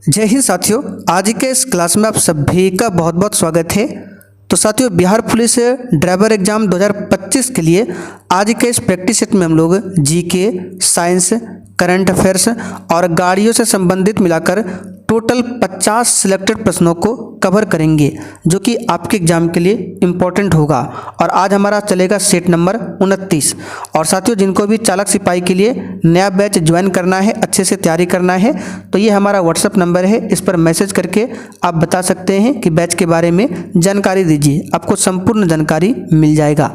जय हिंद साथियों, आज के इस क्लास में आप सभी का बहुत बहुत स्वागत है। तो साथियों, बिहार पुलिस ड्राइवर एग्जाम 2025 के लिए आज के इस प्रैक्टिस सेट में हम लोग जीके, साइंस, करंट अफेयर्स और गाड़ियों से संबंधित मिलाकर टोटल 50 सिलेक्टेड प्रश्नों को कवर करेंगे, जो कि आपके एग्जाम के लिए इम्पोर्टेंट होगा। और आज हमारा चलेगा सेट नंबर 29। और साथियों, जिनको भी चालक सिपाही के लिए नया बैच ज्वाइन करना है, अच्छे से तैयारी करना है, तो ये हमारा व्हाट्सअप नंबर है। इस पर मैसेज करके आप बता सकते हैं कि बैच के बारे में जानकारी दीजिए, आपको संपूर्ण जानकारी मिल जाएगा।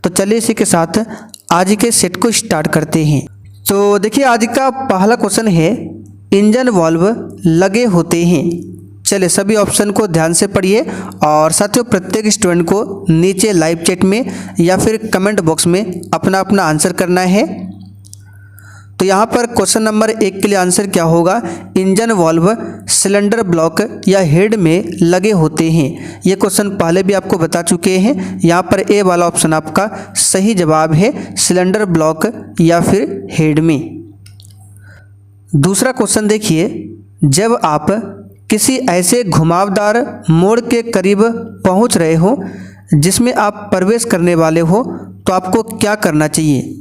तो चलिए इसी के साथ आज के सेट को स्टार्ट करते हैं। तो देखिए, आज का पहला क्वेश्चन है, इंजन वाल्व लगे होते हैं। चलिए सभी ऑप्शन को ध्यान से पढ़िए और साथियों, प्रत्येक स्टूडेंट को नीचे लाइव चैट में या फिर कमेंट बॉक्स में अपना अपना आंसर करना है। तो यहाँ पर क्वेश्चन नंबर 1 के लिए आंसर क्या होगा? इंजन वाल्व सिलेंडर ब्लॉक या हेड में लगे होते हैं। ये क्वेश्चन पहले भी आपको बता चुके हैं। यहाँ पर ए वाला ऑप्शन आपका सही जवाब है, सिलेंडर ब्लॉक या फिर हेड में। दूसरा क्वेश्चन देखिए, जब आप किसी ऐसे घुमावदार मोड़ के करीब पहुंच रहे हो जिसमें आप प्रवेश करने वाले हो, तो आपको क्या करना चाहिए?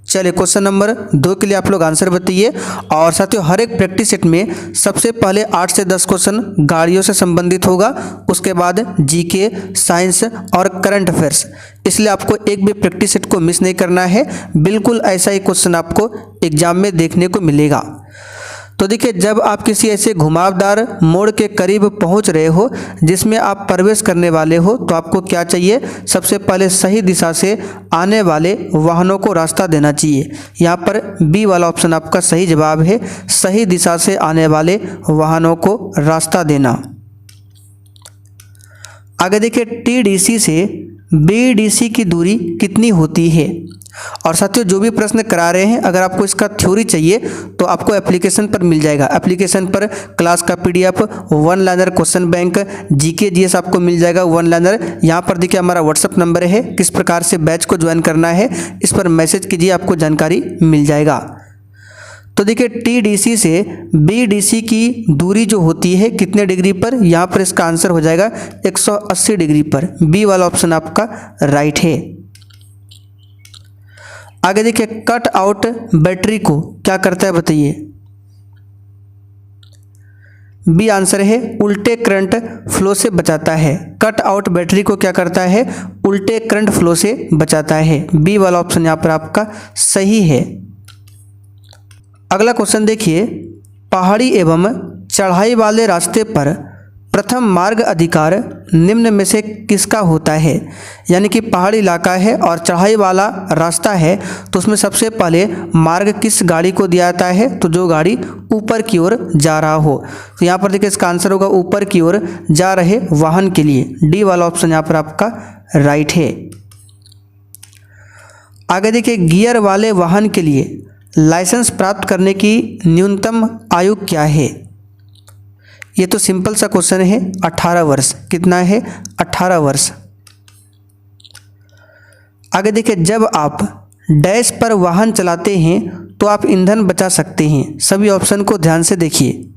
चलिए क्वेश्चन नंबर 2 के लिए आप लोग आंसर बताइए। और साथियों, हर एक प्रैक्टिस सेट में सबसे पहले 8 से 10 क्वेश्चन गाड़ियों से संबंधित होगा, उसके बाद जीके, साइंस और करंट अफेयर्स। इसलिए आपको एक भी प्रैक्टिस सेट को मिस नहीं करना है। बिल्कुल ऐसा ही क्वेश्चन आपको एग्जाम में देखने को मिलेगा। तो देखिए, जब आप किसी ऐसे घुमावदार मोड़ के करीब पहुंच रहे हो जिसमें आप प्रवेश करने वाले हो, तो आपको क्या चाहिए? सबसे पहले सही दिशा से आने वाले वाहनों को रास्ता देना चाहिए। यहाँ पर बी वाला ऑप्शन आपका सही जवाब है, सही दिशा से आने वाले वाहनों को रास्ता देना। आगे देखिए, टीडीसी से बीडीसी की दूरी कितनी होती है? और साथियों, जो भी प्रश्न करा रहे हैं, अगर आपको इसका थ्योरी चाहिए तो आपको एप्लीकेशन पर मिल जाएगा। एप्लीकेशन पर क्लास का PDF, one liner question bank, GK GS आपको मिल जाएगा वन लाइनर। यहाँ पर देखिए हमारा व्हाट्सअप नंबर है, किस प्रकार से बैच को ज्वाइन करना है इस पर मैसेज कीजिए, आपको जानकारी मिल जाएगा। तो देखिए, टीडीसी से बीडीसी की दूरी जो होती है कितने डिग्री पर? यहाँ पर इसका आंसर हो जाएगा 180 डिग्री पर। बी वाला ऑप्शन आपका राइट है। आगे देखिए, कट आउट बैटरी को क्या करता है बताइए? बी आंसर है, उल्टे करंट फ्लो से बचाता है। कट आउट बैटरी को क्या करता है? उल्टे करंट फ्लो से बचाता है। बी वाला ऑप्शन यहाँ पर आपका सही है। अगला क्वेश्चन देखिए, पहाड़ी एवं चढ़ाई वाले रास्ते पर प्रथम मार्ग अधिकार निम्न में से किसका होता है? यानी कि पहाड़ी इलाका है और चढ़ाई वाला रास्ता है, तो उसमें सबसे पहले मार्ग किस गाड़ी को दिया जाता है? तो जो गाड़ी ऊपर की ओर जा रहा हो। तो यहाँ पर देखिए, इसका आंसर होगा ऊपर की ओर जा रहे वाहन के लिए। डी वाला ऑप्शन यहाँ पर आपका राइट है। आगे देखिए, गियर वाले वाहन के लिए लाइसेंस प्राप्त करने की न्यूनतम आयु क्या है? ये तो सिंपल सा क्वेश्चन है, 18 वर्ष। कितना है? 18 वर्ष। आगे देखिए, जब आप डैश पर वाहन चलाते हैं तो आप ईंधन बचा सकते हैं। सभी ऑप्शन को ध्यान से देखिए।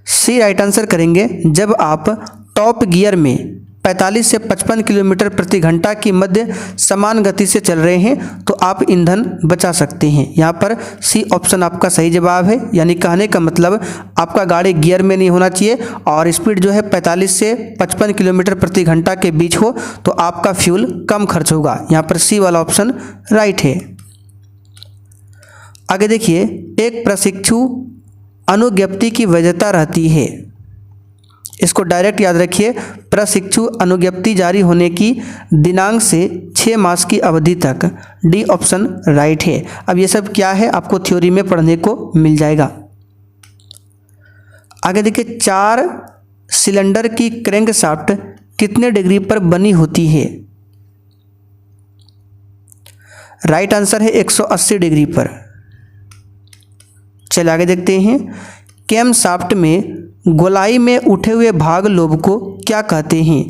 सी राइट आंसर करेंगे, जब आप टॉप गियर में 45 से 55 किलोमीटर प्रति घंटा की मध्य समान गति से चल रहे हैं तो आप ईंधन बचा सकते हैं। यहाँ पर सी ऑप्शन आपका सही जवाब है। यानी कहने का मतलब आपका गाड़ी गियर में नहीं होना चाहिए और स्पीड जो है 45 से 55 किलोमीटर प्रति घंटा के बीच हो, तो आपका फ्यूल कम खर्च होगा। यहाँ पर सी वाला ऑप्शन राइट है। आगे देखिए, एक प्रशिक्षु अनुज्ञप्ति की वैधता रहती है। इसको डायरेक्ट याद रखिए, प्रशिक्षु अनुज्ञप्ति जारी होने की दिनांक से 6 मास की अवधि तक। डी ऑप्शन राइट है। अब ये सब क्या है आपको थ्योरी में पढ़ने को मिल जाएगा। आगे देखिए, 4 सिलेंडर की क्रैंक शाफ्ट कितने डिग्री पर बनी होती है? राइट आंसर है 180 डिग्री पर। चलिए आगे देखते हैं, कैम शाफ्ट में गोलाई में उठे हुए भाग लोब को क्या कहते हैं?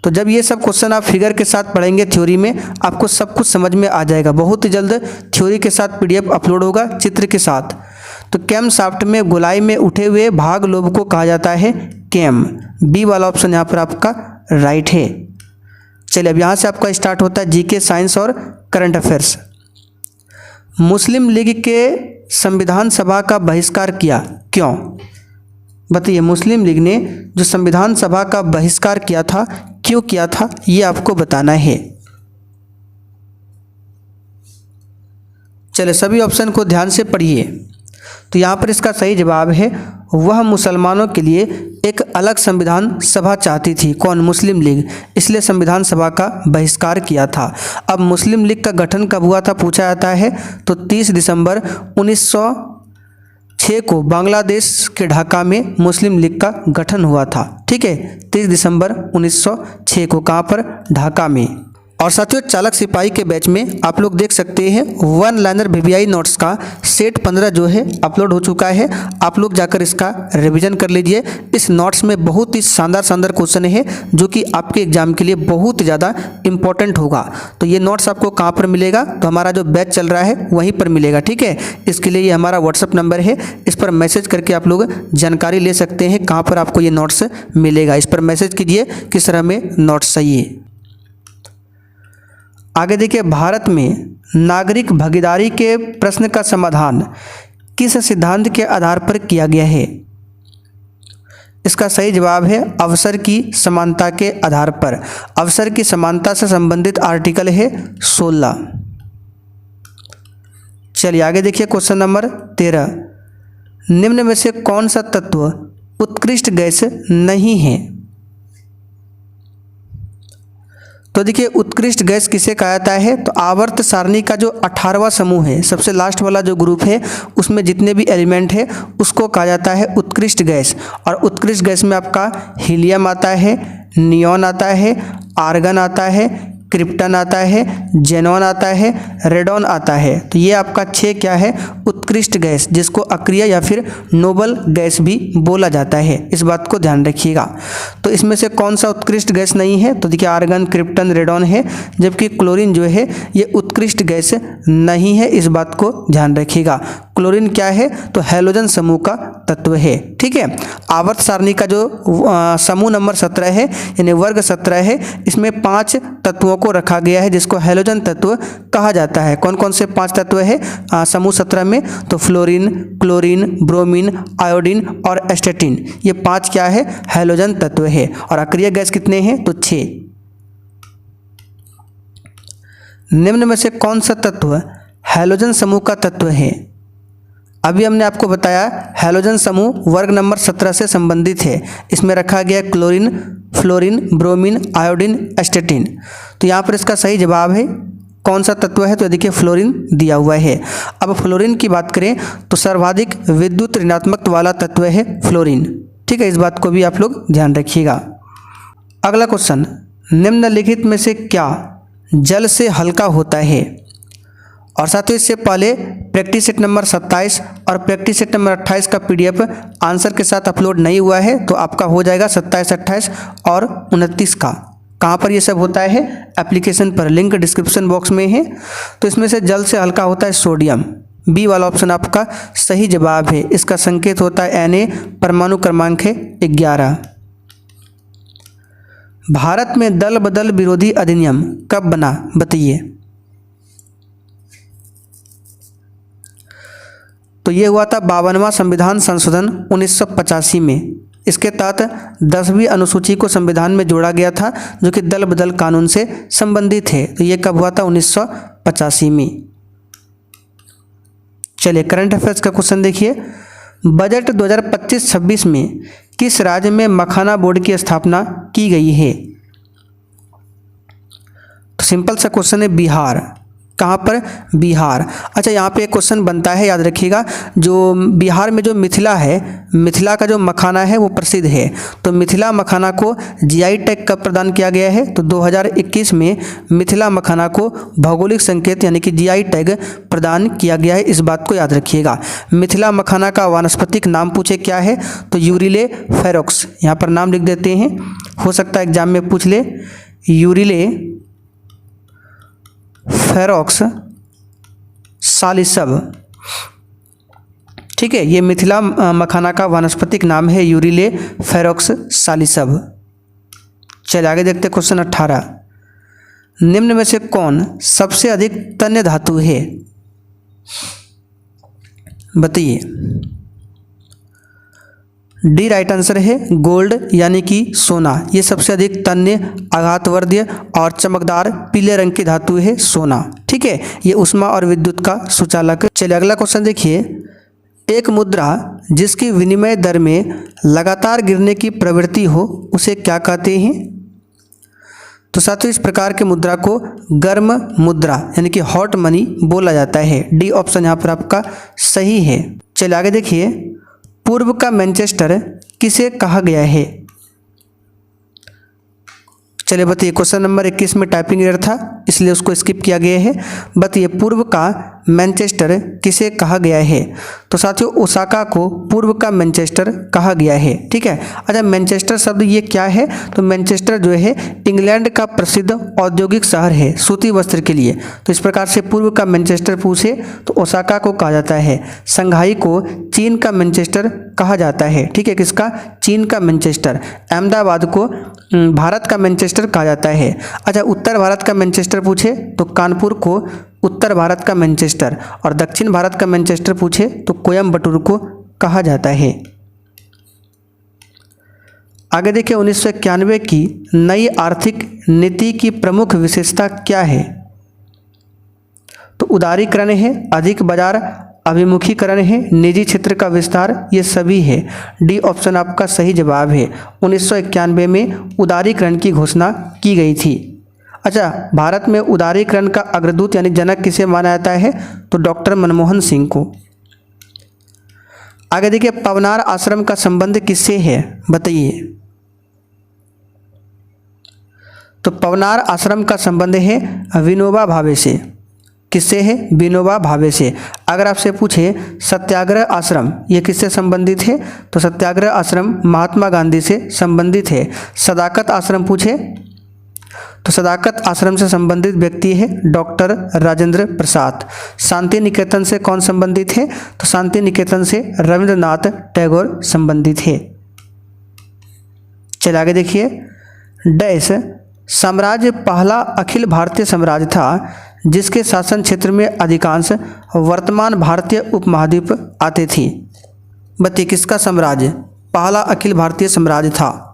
तो जब ये सब क्वेश्चन आप फिगर के साथ पढ़ेंगे थ्योरी में, आपको सब कुछ समझ में आ जाएगा। बहुत ही जल्द थ्योरी के साथ पीडीएफ अपलोड होगा चित्र के साथ। तो कैम शाफ्ट में गोलाई में उठे हुए भाग लोब को कहा जाता है कैम। बी वाला ऑप्शन यहाँ पर आपका राइट है। चलिए अब यहाँ से आपका स्टार्ट होता है जीके, साइंस और करंट अफेयर्स। मुस्लिम लीग के संविधान सभा का बहिष्कार किया, क्यों? बताइए, मुस्लिम लीग ने जो संविधान सभा का बहिष्कार किया था, क्यों किया था, ये आपको बताना है। चलिए सभी ऑप्शन को ध्यान से पढ़िए। तो यहाँ पर इसका सही जवाब है, वह मुसलमानों के लिए एक अलग संविधान सभा चाहती थी। कौन? मुस्लिम लीग। इसलिए संविधान सभा का बहिष्कार किया था। अब मुस्लिम लीग का गठन कब हुआ था पूछा जाता है, तो 30 दिसंबर 1906 को बांग्लादेश के ढाका में मुस्लिम लीग का गठन हुआ था। ठीक है, 30 दिसंबर 1906 को, कहाँ पर? ढाका में। और साथियों चालक सिपाही के बैच में आप लोग देख सकते हैं वन लाइनर वीवीआई नोट्स का सेट 15 जो है अपलोड हो चुका है। आप लोग जाकर इसका रिवीजन कर लीजिए। इस नोट्स में बहुत ही शानदार क्वेश्चन है जो कि आपके एग्जाम के लिए बहुत ज़्यादा इंपॉर्टेंट होगा। तो ये नोट्स आपको कहाँ पर मिलेगा? तो हमारा जो बैच चल रहा है वहीं पर मिलेगा। ठीक है, इसके लिए ये हमारा व्हाट्सअप नंबर है, इस पर मैसेज करके आप लोग जानकारी ले सकते हैं कहाँ पर आपको ये नोट्स मिलेगा। इस पर मैसेज कीजिए किस तरह में नोट्स चाहिए। आगे देखिए, भारत में नागरिक भागीदारी के प्रश्न का समाधान किस सिद्धांत के आधार पर किया गया है? इसका सही जवाब है अवसर की समानता के आधार पर। अवसर की समानता से संबंधित आर्टिकल है 16। चलिए आगे देखिए क्वेश्चन नंबर 13। निम्न में से कौन सा तत्व उत्कृष्ट गैस नहीं है? तो देखिए उत्कृष्ट गैस किसे कहा जाता है? तो आवर्त सारणी का जो 18वां समूह है, सबसे लास्ट वाला जो ग्रुप है, उसमें जितने भी एलिमेंट है उसको कहा जाता है उत्कृष्ट गैस। और उत्कृष्ट गैस में आपका हीलियम आता है, नियॉन आता है, आर्गन आता है, क्रिप्टन आता है, जेनॉन आता है, रेडॉन आता है। तो ये आपका 6 क्या है? उत्कृष्ट गैस, जिसको अक्रिय या फिर नोबल गैस भी बोला जाता है। इस बात को ध्यान रखिएगा। तो इसमें से कौन सा उत्कृष्ट गैस नहीं है? तो देखिए आर्गन, क्रिप्टन, रेडॉन है, जबकि क्लोरीन जो है ये उत्कृष्ट गैस नहीं है। इस बात को ध्यान रखिएगा। क्लोरीन क्या है? तो हैलोजन समूह का तत्व है। ठीक है, आवर्त सारणी का जो समूह नंबर 17 है यानी वर्ग 17 है, इसमें 5 तत्वों को रखा गया है जिसको हैलोजन तत्व कहा जाता है। कौन कौन से 5 तत्व है समूह 17 में? तो फ्लोरीन, क्लोरीन, ब्रोमीन, आयोडीन और एस्टेटिन, ये 5 क्या है? हैलोजन तत्व है। और अक्रिय गैस कितने हैं? तो 6। निम्न में से कौन सा तत्व हैलोजन समूह का तत्व है? अभी हमने आपको बताया हैलोजन समूह वर्ग नंबर 17 से संबंधित है। इसमें रखा गया क्लोरीन, फ्लोरीन, ब्रोमीन, आयोडीन, एस्टेटिन। तो यहाँ पर इसका सही जवाब है कौन सा तत्व है? तो देखिए फ्लोरीन दिया हुआ है। अब फ्लोरीन की बात करें तो सर्वाधिक विद्युत ऋणात्मक वाला तत्व है फ्लोरीन। ठीक है, इस बात को भी आप लोग ध्यान रखिएगा। अगला क्वेश्चन, निम्नलिखित में से क्या जल से हल्का होता है? और साथियों इससे पहले प्रैक्टिस सेट नंबर 27 और प्रैक्टिस सेट नंबर 28 का पीडीएफ आंसर के साथ अपलोड नहीं हुआ है, तो आपका हो जाएगा 27, 28 और 29 का। कहाँ पर ये सब होता है? एप्लीकेशन पर, लिंक डिस्क्रिप्शन बॉक्स में है। तो इसमें से जल से हल्का होता है सोडियम। बी वाला ऑप्शन आपका सही जवाब है। इसका संकेत होता है Na, परमाणु क्रमांक है 11। भारत में दल बदल विरोधी अधिनियम कब बना? बताइए। तो ये हुआ था 52वां संविधान संशोधन 1985 में। इसके तहत 10वीं अनुसूची को संविधान में जोड़ा गया था जो कि दल बदल कानून से संबंधित है। तो ये कब हुआ था? 1985 में। चलिए करंट अफेयर्स का क्वेश्चन देखिए। बजट 2025-26 में किस राज्य में मखाना बोर्ड की स्थापना की गई है? तो सिंपल सा क्वेश्चन है बिहार। कहाँ पर? बिहार। अच्छा, यहाँ पे एक क्वेश्चन बनता है, याद रखिएगा। जो बिहार में जो मिथिला है, मिथिला का जो मखाना है वो प्रसिद्ध है। तो मिथिला मखाना को जीआई टैग कब प्रदान किया गया है? तो 2021 में मिथिला मखाना को भौगोलिक संकेत यानी कि जीआई टैग प्रदान किया गया है। इस बात को याद रखिएगा। मिथिला मखाना का वानस्पतिक नाम पूछे क्या है? तो यूरिले फेरोक्स। यहाँ पर नाम लिख देते हैं। हो सकता है एग्जाम में पूछ ले, यूरिले फेरोक्स सालिसब। ठीक है, ये मिथिला मखाना का वानस्पतिक नाम है, यूरिले फेरोक्स सालिसब। चलिए आगे देखते हैं क्वेश्चन 18। निम्न में से कौन सबसे अधिक तन्य धातु है? बताइए। डी राइट आंसर है गोल्ड यानी कि सोना। ये सबसे अधिक तन्य, आघातवर्धीय और चमकदार पीले रंग की धातु है सोना। ठीक है, ये ऊष्मा और विद्युत का सुचालक। चलिए अगला क्वेश्चन देखिए। एक मुद्रा जिसकी विनिमय दर में लगातार गिरने की प्रवृत्ति हो उसे क्या कहते हैं? तो साथियों इस प्रकार की मुद्रा को गर्म मुद्रा यानी कि हॉट मनी बोला जाता है। डी ऑप्शन यहाँ पर आपका सही है। चलिए आगे देखिए। पूर्व का मैनचेस्टर किसे कहा गया है? चलिए बताइए। क्वेश्चन नंबर 21 में टाइपिंग एरर था इसलिए उसको स्किप किया गया है। बताइए पूर्व का मैनचेस्टर किसे कहा गया है? तो साथियों ओसाका को पूर्व का मैनचेस्टर कहा गया है। ठीक है। अच्छा मैनचेस्टर शब्द ये क्या है? तो मैनचेस्टर जो है इंग्लैंड का प्रसिद्ध औद्योगिक शहर है सूती वस्त्र के लिए। तो इस प्रकार से पूर्व का मैनचेस्टर पूछे तो ओसाका को कहा जाता है। संघाई को चीन का मैनचेस्टर कहा जाता है। ठीक है, किसका? चीन का मैनचेस्टर। अहमदाबाद को भारत का मैनचेस्टर कहा जाता है। अच्छा उत्तर भारत का मैनचेस्टर पूछे तो कानपुर को उत्तर भारत का मैनचेस्टर, और दक्षिण भारत का मैनचेस्टर पूछे तो कोयम्बटूर को कहा जाता है। आगे देखिए 1991 की नई आर्थिक नीति की प्रमुख विशेषता क्या है? तो उदारीकरण है, अधिक बाजार अभिमुखीकरण है, निजी क्षेत्र का विस्तार, ये सभी है। डी ऑप्शन आपका सही जवाब है। 1991 में उदारीकरण की घोषणा की गई थी। अच्छा भारत में उदारीकरण का अग्रदूत यानी जनक किसे माना जाता है? तो डॉक्टर मनमोहन सिंह को। आगे देखिए पवनार आश्रम का संबंध किससे है? बताइए। तो पवनार आश्रम का संबंध है विनोबा भावे से। किससे है? विनोबा भावे से। अगर आपसे पूछे सत्याग्रह आश्रम ये किससे संबंधित है? तो सत्याग्रह आश्रम महात्मा गांधी से संबंधित है। सदाकत आश्रम पूछे तो सदाकत आश्रम से संबंधित व्यक्ति है डॉक्टर राजेंद्र प्रसाद। शांति निकेतन से कौन संबंधित है? तो शांति निकेतन से रविंद्रनाथ टैगोर संबंधित है। चलिए आगे देखिए। डैश साम्राज्य पहला अखिल भारतीय साम्राज्य था जिसके शासन क्षेत्र में अधिकांश वर्तमान भारतीय उपमहाद्वीप आते थे। बताइए किसका साम्राज्य पहला अखिल भारतीय साम्राज्य था?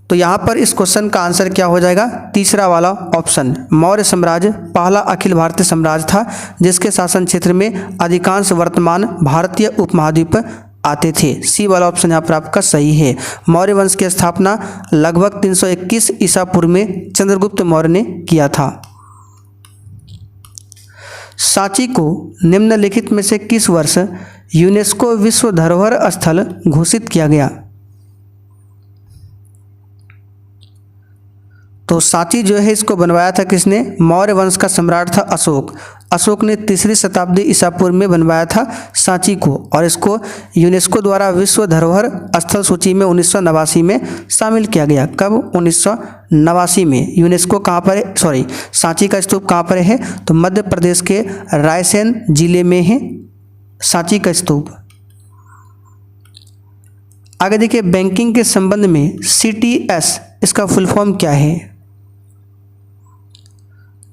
तो यहाँ पर इस क्वेश्चन का आंसर क्या हो जाएगा? तीसरा वाला ऑप्शन, मौर्य साम्राज्य पहला अखिल भारतीय साम्राज्य था जिसके शासन क्षेत्र में अधिकांश वर्तमान भारतीय उपमहाद्वीप आते थे। सी वाला ऑप्शन यहाँ पर आपका सही है। मौर्य वंश की स्थापना लगभग 321 ईसा पूर्व में चंद्रगुप्त मौर्य ने किया था। सांची को निम्नलिखित में से किस वर्ष यूनेस्को विश्व धरोहर स्थल घोषित किया गया? तो सांची जो है इसको बनवाया था किसने? मौर्य वंश का सम्राट था अशोक। अशोक ने 3री शताब्दी ईसा पूर्व में बनवाया था सांची को, और इसको यूनेस्को द्वारा विश्व धरोहर स्थल सूची में 1989 में शामिल किया गया। कब? 1989 में। यूनेस्को कहाँ पर है? सॉरी सांची का स्तूप कहाँ पर है? तो मध्य प्रदेश के रायसेन जिले में है सांची का स्तूप। आगे देखिए बैंकिंग के संबंध में CTS इसका फुल फॉर्म क्या है?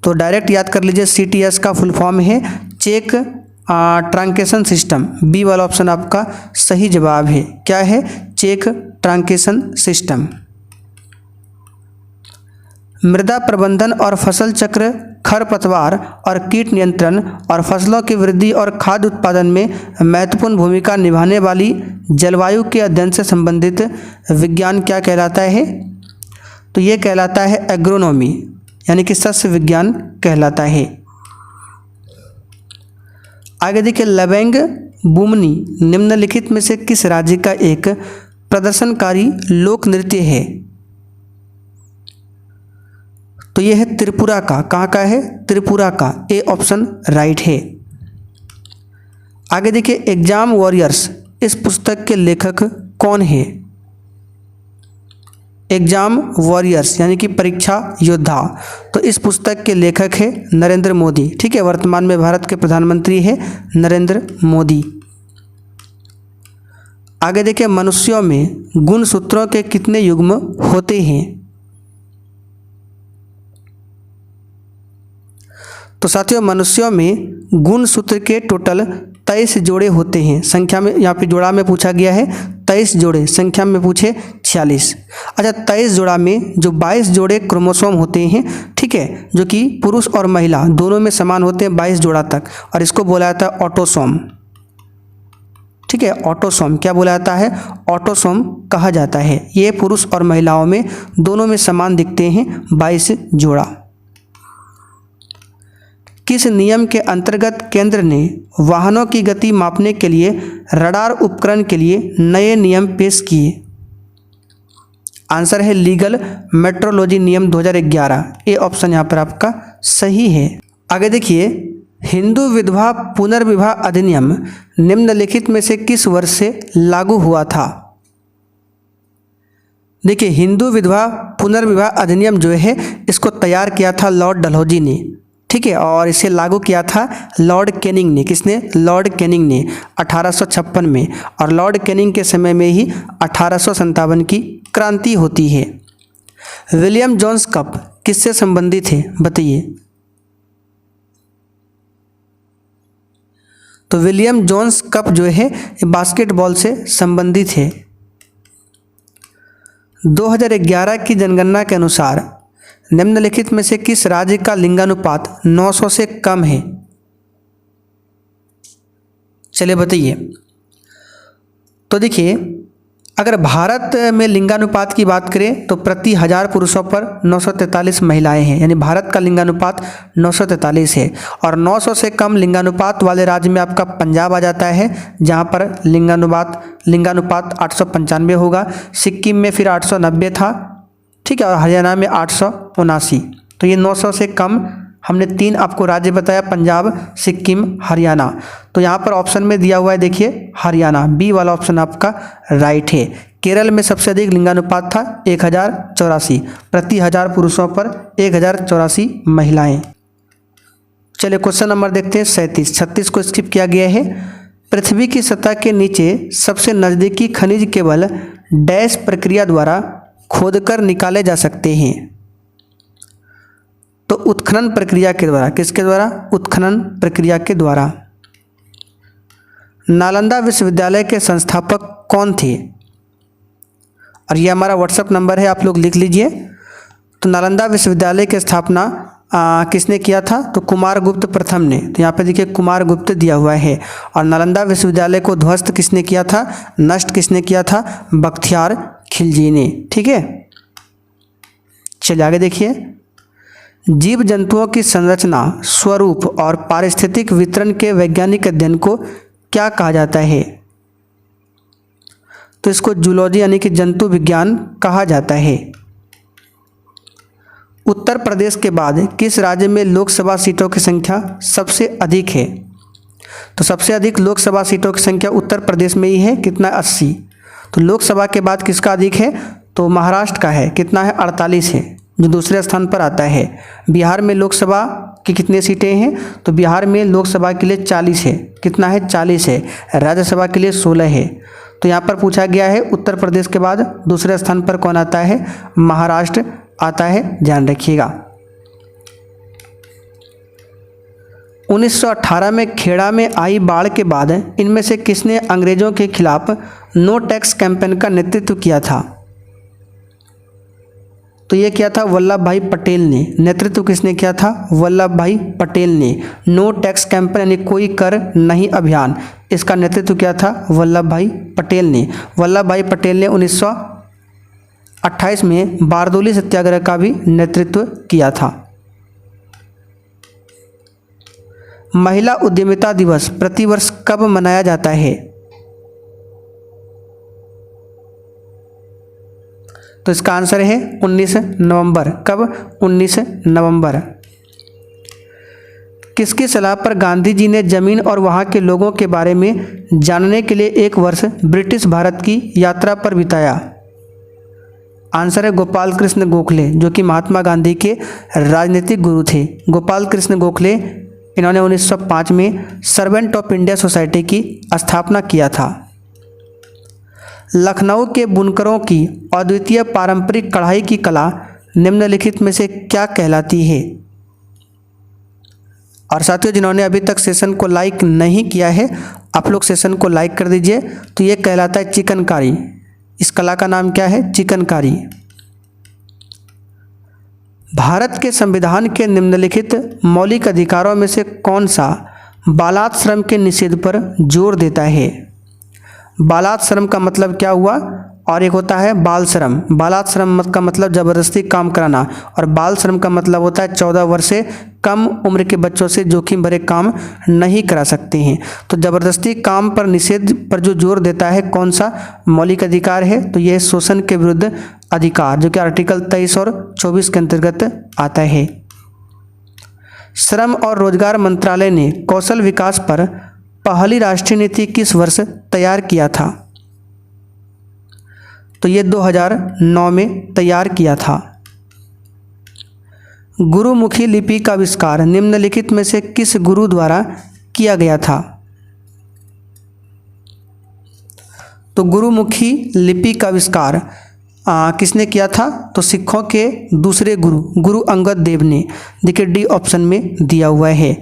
तो डायरेक्ट याद कर लीजिए CTS का फुल फॉर्म है चेक ट्रांकेशन सिस्टम। बी वाला ऑप्शन आपका सही जवाब है। क्या है? Cheque truncation system. मृदा प्रबंधन और फसल चक्र, खरपतवार और कीट नियंत्रण और फसलों की वृद्धि और खाद्य उत्पादन में महत्वपूर्ण भूमिका निभाने वाली जलवायु के अध्ययन से संबंधित विज्ञान क्या कहलाता है? तो ये कहलाता है एग्रोनॉमी यानी कि सस्य विज्ञान कहलाता है। आगे देखिए लबेंग बुमनी निम्नलिखित में से किस राज्य का एक प्रदर्शनकारी लोक नृत्य है? तो यह है त्रिपुरा का। कहाँ का है? त्रिपुरा का। ए ऑप्शन राइट है। आगे देखिए एग्जाम वॉरियर्स इस पुस्तक के लेखक कौन है? एग्जाम वॉरियर्स यानी कि परीक्षा योद्धा। तो इस पुस्तक के लेखक है नरेंद्र मोदी। ठीक है, वर्तमान में भारत के प्रधानमंत्री है नरेंद्र मोदी। आगे देखिए, मनुष्यों में गुणसूत्रों के कितने युग्म होते हैं? तो साथियों, मनुष्यों में गुणसूत्र के टोटल 23 जोड़े होते हैं। संख्या में यहाँ पे जोड़ा में पूछा गया है 23 जोड़े, संख्या में पूछे 46। अच्छा, 23 जोड़ा में जो 22 जोड़े क्रोमोसोम होते हैं, ठीक है, जो कि पुरुष और महिला दोनों में समान होते हैं 22 जोड़ा तक, और इसको बोला जाता है ऑटोसोम। ठीक है, ऑटोसोम क्या बोला जाता है? ऑटोसोम कहा जाता है। ये पुरुष और महिलाओं में दोनों में समान दिखते हैं 22 जोड़ा। किस नियम के अंतर्गत केंद्र ने वाहनों की गति मापने के लिए रडार उपकरण के लिए नए नियम पेश किए? आंसर है लीगल मेट्रोलॉजी नियम 2011। ये ऑप्शन यहाँ पर आपका सही है। आगे देखिए, हिंदू विधवा पुनर्विवाह अधिनियम निम्नलिखित में से किस वर्ष से लागू हुआ था? देखिए, हिंदू विधवा पुनर्विवाह अधिनियम जो है इसको तैयार किया था लॉर्ड डलहौजी ने। ठीक है, और इसे लागू किया था लॉर्ड कैनिंग ने। किसने? लॉर्ड कैनिंग ने 1856 में। और लॉर्ड कैनिंग के समय में ही 1857 की क्रांति होती है। विलियम जोन्स कप किससे संबंधित है? बताइए। तो विलियम जोन्स कप जो है ये बास्केटबॉल से संबंधित है। 2011 की जनगणना के अनुसार निम्नलिखित में से किस राज्य का लिंगानुपात 900 से कम है? चलिए बताइए। तो देखिए, अगर भारत में लिंगानुपात की बात करें तो प्रति 1000 पुरुषों पर 943 महिलाएं हैं, यानी भारत का लिंगानुपात 943 है। और 900 से कम लिंगानुपात वाले राज्य में आपका पंजाब आ जाता है, जहां पर लिंगानुपात 895 होगा। सिक्किम में फिर 890 था, ठीक है, और हरियाणा में 879। तो ये 900 से कम हमने 3 आपको राज्य बताया, पंजाब, सिक्किम, हरियाणा। तो यहाँ पर ऑप्शन में दिया हुआ है, देखिए हरियाणा, बी वाला ऑप्शन आपका राइट है। केरल में सबसे अधिक लिंगानुपात था 1084, प्रति 1000 पुरुषों पर 1084 महिलाएं। चलिए क्वेश्चन नंबर देखते हैं 37। 36 को स्किप किया गया है। पृथ्वी की सतह के नीचे सबसे नज़दीकी खनिज केवल डैश प्रक्रिया द्वारा खोदकर निकाले जा सकते हैं? तो उत्खनन प्रक्रिया के द्वारा। किसके द्वारा? उत्खनन प्रक्रिया के द्वारा। नालंदा विश्वविद्यालय के संस्थापक कौन थे? और ये हमारा व्हाट्सएप नंबर है, आप लोग लिख लीजिए। तो नालंदा विश्वविद्यालय की स्थापना किसने किया था? तो कुमारगुप्त प्रथम ने। तो यहाँ पे देखिए कुमारगुप्त दिया हुआ है। और नालंदा विश्वविद्यालय को ध्वस्त किसने किया था? नष्ट किसने किया था? बख्तियार खिलजी ने। ठीक है, चलिए आगे देखिए। जीव जंतुओं की संरचना, स्वरूप और पारिस्थितिक वितरण के वैज्ञानिक अध्ययन को क्या कहा जाता है? तो इसको जूलॉजी यानी कि जंतु विज्ञान कहा जाता है। उत्तर प्रदेश के बाद किस राज्य में लोकसभा सीटों की संख्या सबसे अधिक है? तो सबसे अधिक लोकसभा सीटों की संख्या उत्तर प्रदेश में ही है। कितना? 80। तो लोकसभा के बाद किसका अधिक है? तो महाराष्ट्र का है। कितना है? 48 है, जो दूसरे स्थान पर आता है। बिहार में लोकसभा की कितनी सीटें हैं? तो बिहार में लोकसभा के लिए 40 है। कितना है? 40 है। राज्यसभा के लिए 16 है। तो यहाँ पर पूछा गया है उत्तर प्रदेश के बाद दूसरे स्थान पर कौन आता है? महाराष्ट्र आता है, ध्यान रखिएगा। 1918 में खेड़ा में आई बाढ़ के बाद इनमें से किसने अंग्रेजों के खिलाफ नो टैक्स कैंपेन का नेतृत्व किया था? तो ये किया था वल्लभ भाई पटेल ने। नेतृत्व किसने किया था? वल्लभ भाई पटेल ने। नो टैक्स कैंपेन यानी कोई कर नहीं अभियान, इसका नेतृत्व किया था वल्लभ भाई पटेल ने। वल्लभ भाई पटेल ने 1928 में बारदोली सत्याग्रह का भी नेतृत्व किया था। महिला उद्यमिता दिवस प्रतिवर्ष कब मनाया जाता है? तो इसका आंसर है 19 नवंबर। कब? 19 नवंबर। किसकी सलाह पर गांधी जी ने जमीन और वहाँ के लोगों के बारे में जानने के लिए 1 वर्ष ब्रिटिश भारत की यात्रा पर बिताया? आंसर है गोपाल कृष्ण गोखले, जो कि महात्मा गांधी के राजनीतिक गुरु थे। गोपाल कृष्ण गोखले, इन्होंने 1905 में सर्वेंट ऑफ इंडिया सोसाइटी की स्थापना किया था। लखनऊ के बुनकरों की अद्वितीय पारंपरिक कढ़ाई की कला निम्नलिखित में से क्या कहलाती है? और साथियों, जिन्होंने अभी तक सेशन को लाइक नहीं किया है, आप लोग सेशन को लाइक कर दीजिए। तो ये कहलाता है चिकनकारी। इस कला का नाम क्या है? चिकनकारी। भारत के संविधान के निम्नलिखित मौलिक अधिकारों में से कौन सा बालात श्रम के निषेध पर जोर देता है? बालात श्रम का मतलब क्या हुआ? और एक होता है बाल श्रम। बालात श्रम का मतलब ज़बरदस्ती काम कराना, और बाल श्रम का मतलब होता है 14 वर्ष से कम उम्र के बच्चों से जोखिम भरे काम नहीं करा सकते हैं। तो ज़बरदस्ती काम पर निषेध पर जो जोर देता है, कौन सा मौलिक अधिकार है? तो यह शोषण के विरुद्ध अधिकार, जो कि आर्टिकल 23 और 24 के अंतर्गत आता है। श्रम और रोजगार मंत्रालय ने कौशल विकास पर पहली राष्ट्रीय नीति किस वर्ष तैयार किया था? तो ये 2009 में तैयार किया था। गुरुमुखी लिपि का आविष्कार निम्नलिखित में से किस गुरु द्वारा किया गया था? तो गुरुमुखी लिपि का आविष्कार किसने किया था? तो सिखों के दूसरे गुरु अंगद देव ने। देखिए डी ऑप्शन में दिया हुआ है।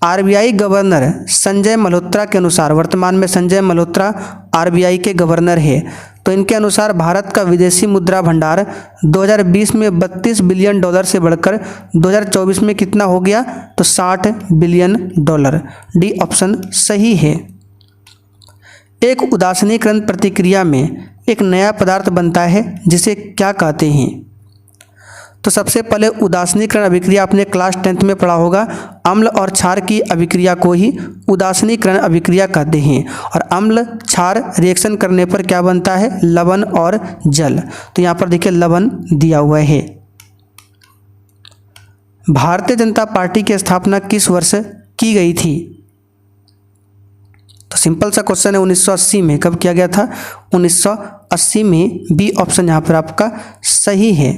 आरबीआई गवर्नर संजय मल्होत्रा के अनुसार, वर्तमान में संजय मल्होत्रा आरबीआई के गवर्नर है, तो इनके अनुसार भारत का विदेशी मुद्रा भंडार 2020 में $32 बिलियन से बढ़कर 2024 में कितना हो गया? तो $60 बिलियन। डी ऑप्शन सही है। एक उदासीनीकरण प्रक्रिया में एक नया पदार्थ बनता है जिसे क्या कहते हैं? तो सबसे पहले उदासीनीकरण अभिक्रिया आपने क्लास 10th में पढ़ा होगा। अम्ल और क्षार की अभिक्रिया को ही उदासीनीकरण अभिक्रिया कहते हैं। और अम्ल क्षार रिएक्शन करने पर क्या बनता है? लवण और जल। तो यहाँ पर देखिए लवण दिया हुआ है। भारतीय जनता पार्टी की स्थापना किस वर्ष की गई थी? तो सिंपल सा क्वेश्चन है, 1980 में। कब किया गया था? 1980 में। बी ऑप्शन यहाँ पर आपका सही है।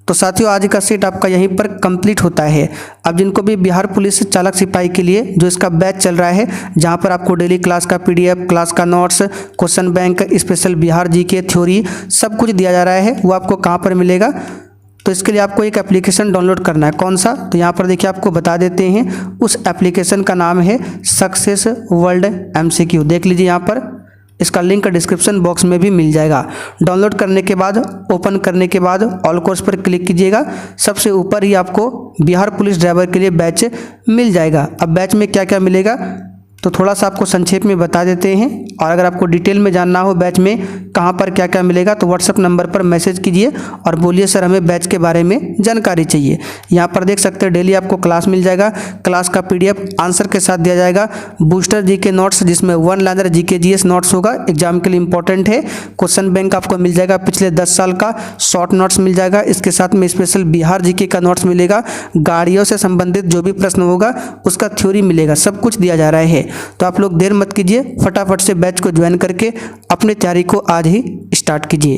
तो साथियों, आज का सेट आपका यहीं पर कंप्लीट होता है। अब जिनको भी बिहार पुलिस चालक सिपाही के लिए जो इसका बैच चल रहा है, जहां पर आपको डेली क्लास का पीडीएफ, क्लास का notes, question bank, special Bihar GK, theory सब कुछ दिया जा रहा है, वो आपको कहां पर मिलेगा? तो इसके लिए आपको एक एप्लीकेशन डाउनलोड करना है। कौन सा? तो यहाँ पर देखिए आपको बता देते हैं। उस एप्लीकेशन का नाम है सक्सेस वर्ल्ड MCQ। देख लीजिए यहाँ पर, इसका लिंक डिस्क्रिप्शन बॉक्स में भी मिल जाएगा। डाउनलोड करने के बाद, ओपन करने के बाद ऑल कोर्स पर क्लिक कीजिएगा। सबसे ऊपर ही आपको बिहार पुलिस ड्राइवर के लिए बैच मिल जाएगा। अब बैच में क्या क्या मिलेगा तो थोड़ा सा आपको संक्षेप में बता देते हैं। और अगर आपको डिटेल में जानना हो बैच में कहाँ पर क्या क्या मिलेगा, तो व्हाट्सएप नंबर पर मैसेज कीजिए और बोलिए सर हमें बैच के बारे में जानकारी चाहिए। यहाँ पर देख सकते हैं डेली आपको क्लास मिल जाएगा। क्लास का PDF आंसर के साथ दिया जाएगा। बूस्टर जीके नोट्स, जिसमें 1 लाइनर जीके GS नोट्स होगा, एग्जाम के लिए इंपॉर्टेंट है। क्वेश्चन बैंक आपको मिल जाएगा पिछले 10 साल का, शॉर्ट नोट्स मिल जाएगा। इसके साथ में स्पेशल बिहार जीके का नोट्स मिलेगा। गाड़ियों से संबंधित जो भी प्रश्न होगा उसका थ्योरी मिलेगा। सब कुछ दिया जा रहा है। तो आप लोग देर मत कीजिए, फटाफट से बैच को ज्वाइन करके अपनी तैयारी को आज ही स्टार्ट कीजिए।